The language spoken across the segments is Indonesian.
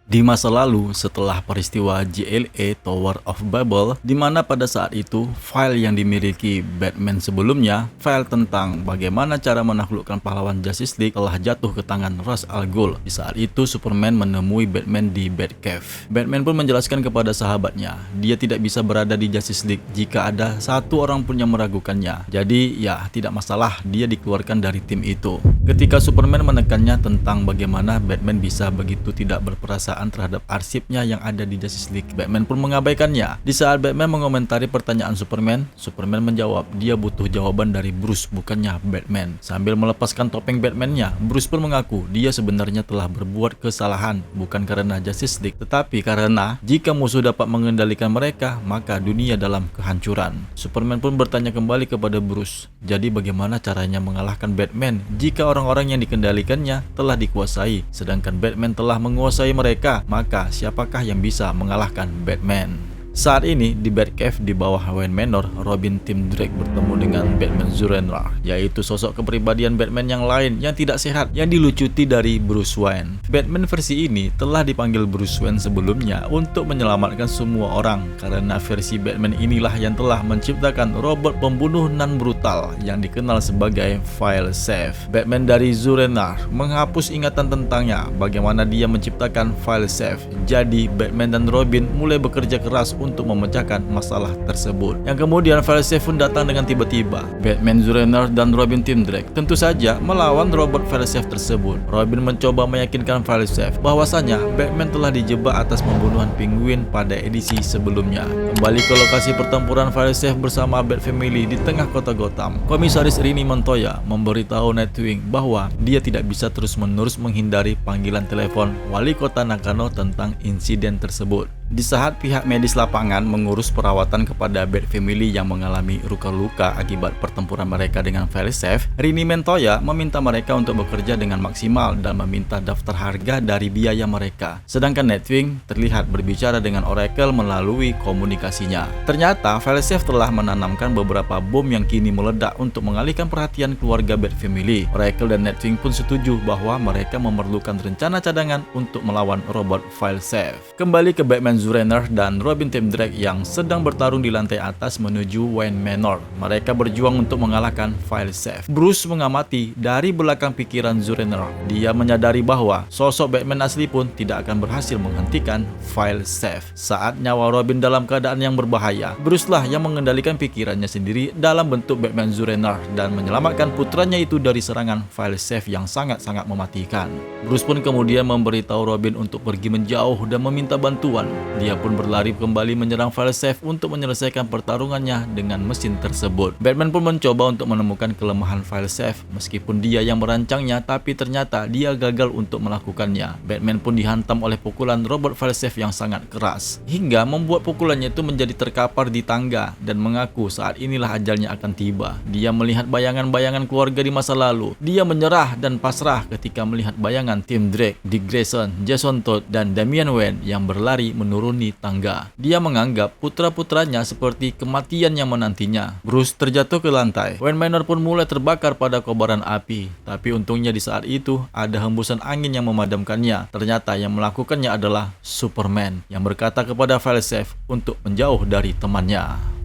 Di masa lalu, setelah peristiwa JLA Tower of Babel, di mana pada saat itu file yang dimiliki Batman sebelumnya, file tentang bagaimana cara menaklukkan pahlawan Justice League telah jatuh ke tangan Ra's al Ghul. Di saat itu, Superman menemui Batman di Batcave. Batman pun menjelaskan kepada sahabatnya, dia tidak bisa berada di Justice League jika ada satu orang pun yang meragukannya. Jadi, ya tidak masalah dia dikeluarkan dari tim itu. Ketika Superman menekannya tentang bagaimana Batman bisa begitu tidak berperasaan terhadap arsipnya yang ada di Justice League, Batman pun mengabaikannya. Di saat Batman mengomentari pertanyaan Superman, Superman menjawab dia butuh jawaban dari Bruce, bukannya Batman. Sambil melepaskan topeng Batman-nya, Bruce pun mengaku dia sebenarnya telah berbuat kesalahan bukan karena Justice League, tetapi karena jika musuh dapat mengendalikan mereka, maka dunia dalam kehancuran. Superman pun bertanya kembali kepada Bruce, jadi bagaimana caranya mengalahkan Batman jika orang-orang yang dikendalikannya telah dikuasai, sedangkan Batman telah menguasai mereka? Maka siapakah yang bisa mengalahkan Batman? Saat ini di Batcave di bawah Wayne Manor, Robin Tim Drake bertemu dengan Batman Zur-En-Arrh, yaitu sosok kepribadian Batman yang lain yang tidak sehat yang dilucuti dari Bruce Wayne. Batman versi ini telah dipanggil Bruce Wayne sebelumnya untuk menyelamatkan semua orang, karena versi Batman inilah yang telah menciptakan robot pembunuh nan brutal yang dikenal sebagai File Safe. Batman dari Zur-En-Arrh menghapus ingatan tentangnya bagaimana dia menciptakan File Safe. Jadi Batman dan Robin mulai bekerja keras untuk memecahkan masalah tersebut. Yang kemudian File Safe pun datang dengan tiba-tiba. Batman, Zur-En-Arrh, dan Robin Tim Drake tentu saja melawan robot File Safe tersebut. Robin mencoba meyakinkan File Safe bahwasanya Batman telah dijebak atas pembunuhan Penguin pada edisi sebelumnya. Kembali ke lokasi pertempuran File Safe bersama Bat Family di tengah kota Gotham, Komisaris Rini Montoya memberitahu Nightwing bahwa dia tidak bisa terus-menerus menghindari panggilan telepon wali kota Nakano tentang insiden tersebut. Di saat pihak medis lapangan mengurus perawatan kepada Bat Family yang mengalami luka-luka akibat pertempuran mereka dengan File Safe, Rini Montoya meminta mereka untuk bekerja dengan maksimal dan meminta daftar harga dari biaya mereka. Sedangkan Nightwing terlihat berbicara dengan Oracle melalui komunikasinya. Ternyata File Safe telah menanamkan beberapa bom yang kini meledak untuk mengalihkan perhatian keluarga Bat Family. Oracle dan Nightwing pun setuju bahwa mereka memerlukan rencana cadangan untuk melawan robot File Safe. Kembali ke Batman, Zur-En-Arrh, dan Robin Tim Drake yang sedang bertarung di lantai atas menuju Wayne Manor. Mereka berjuang untuk mengalahkan File Safe. Bruce mengamati dari belakang pikiran Zur-En-Arrh. Dia menyadari bahwa sosok Batman asli pun tidak akan berhasil menghentikan File Safe. Saat nyawa Robin dalam keadaan yang berbahaya, Bruce lah yang mengendalikan pikirannya sendiri dalam bentuk Batman Zur-En-Arrh dan menyelamatkan putranya itu dari serangan File Safe yang sangat-sangat mematikan. Bruce pun kemudian memberitahu Robin untuk pergi menjauh dan meminta bantuan. Dia pun berlari kembali menyerang File Safe untuk menyelesaikan pertarungannya dengan mesin tersebut. Batman pun mencoba untuk menemukan kelemahan File Safe meskipun dia yang merancangnya, tapi ternyata dia gagal untuk melakukannya. Batman pun dihantam oleh pukulan robot File Safe yang sangat keras hingga membuat pukulannya itu menjadi terkapar di tangga dan mengaku saat inilah ajalnya akan tiba. Dia melihat bayangan-bayangan keluarga di masa lalu. Dia menyerah dan pasrah ketika melihat bayangan Tim Drake, Dick Grayson, Jason Todd, dan Damian Wayne yang berlari menuruni tangga. Dia menganggap putra-putranya seperti kematian yang menantinya. Bruce terjatuh ke lantai. Wayne Manor pun mulai terbakar pada kobaran api. Tapi untungnya di saat itu ada hembusan angin yang memadamkannya. Ternyata yang melakukannya adalah Superman yang berkata kepada File Safe untuk menjauh dari temannya.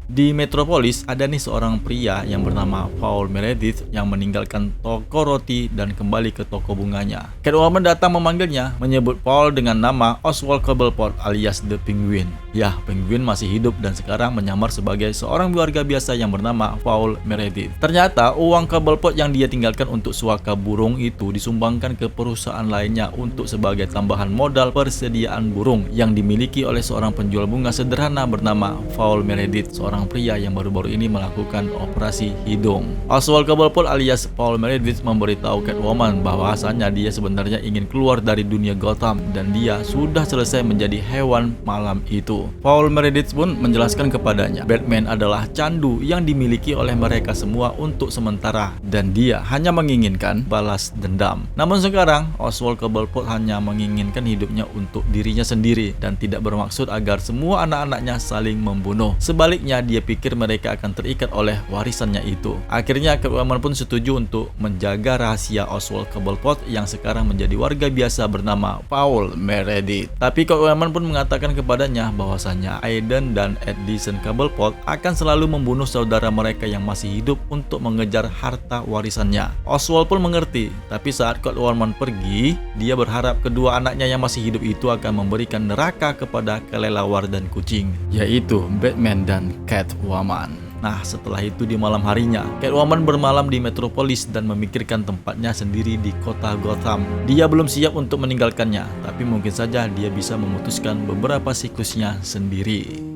Di Metropolis ada nih seorang pria yang bernama Paul Meredith yang meninggalkan toko roti dan kembali ke toko bunganya. Catwoman datang memanggilnya, menyebut Paul dengan nama Oswald Cobblepot alias The Penguin. Ya, Penguin masih hidup dan sekarang menyamar sebagai seorang warga biasa yang bernama Paul Meredith. Ternyata uang Cobblepot yang dia tinggalkan untuk suaka burung itu disumbangkan ke perusahaan lainnya untuk sebagai tambahan modal persediaan burung yang dimiliki oleh seorang penjual bunga sederhana bernama Paul Meredith, seorang pria yang baru-baru ini melakukan operasi hidung. Oswald Cobblepot alias Paul Meredith memberitahu Catwoman bahwasannya dia sebenarnya ingin keluar dari dunia Gotham dan dia sudah selesai menjadi hewan malam itu. itu. Paul Meredith pun menjelaskan kepadanya, Batman adalah candu yang dimiliki oleh mereka semua untuk sementara dan dia hanya menginginkan balas dendam. Namun sekarang Oswald Cobblepot hanya menginginkan hidupnya untuk dirinya sendiri dan tidak bermaksud agar semua anak-anaknya saling membunuh. Sebaliknya, dia pikir mereka akan terikat oleh warisannya itu. Akhirnya Catwoman pun setuju untuk menjaga rahasia Oswald Cobblepot yang sekarang menjadi warga biasa bernama Paul Meredith. Tapi Catwoman pun mengatakan kepadanya bahwasanya Aiden dan Edison Cobblepot akan selalu membunuh saudara mereka yang masih hidup untuk mengejar harta warisannya. Oswald pun mengerti, tapi saat Catwoman pergi, dia berharap kedua anaknya yang masih hidup itu akan memberikan neraka kepada kelelawar dan kucing, yaitu Batman dan Catwoman. Nah, setelah itu di malam harinya, Catwoman bermalam di Metropolis dan memikirkan tempatnya sendiri di kota Gotham. Dia belum siap untuk meninggalkannya, tapi mungkin saja dia bisa memutuskan beberapa siklusnya sendiri.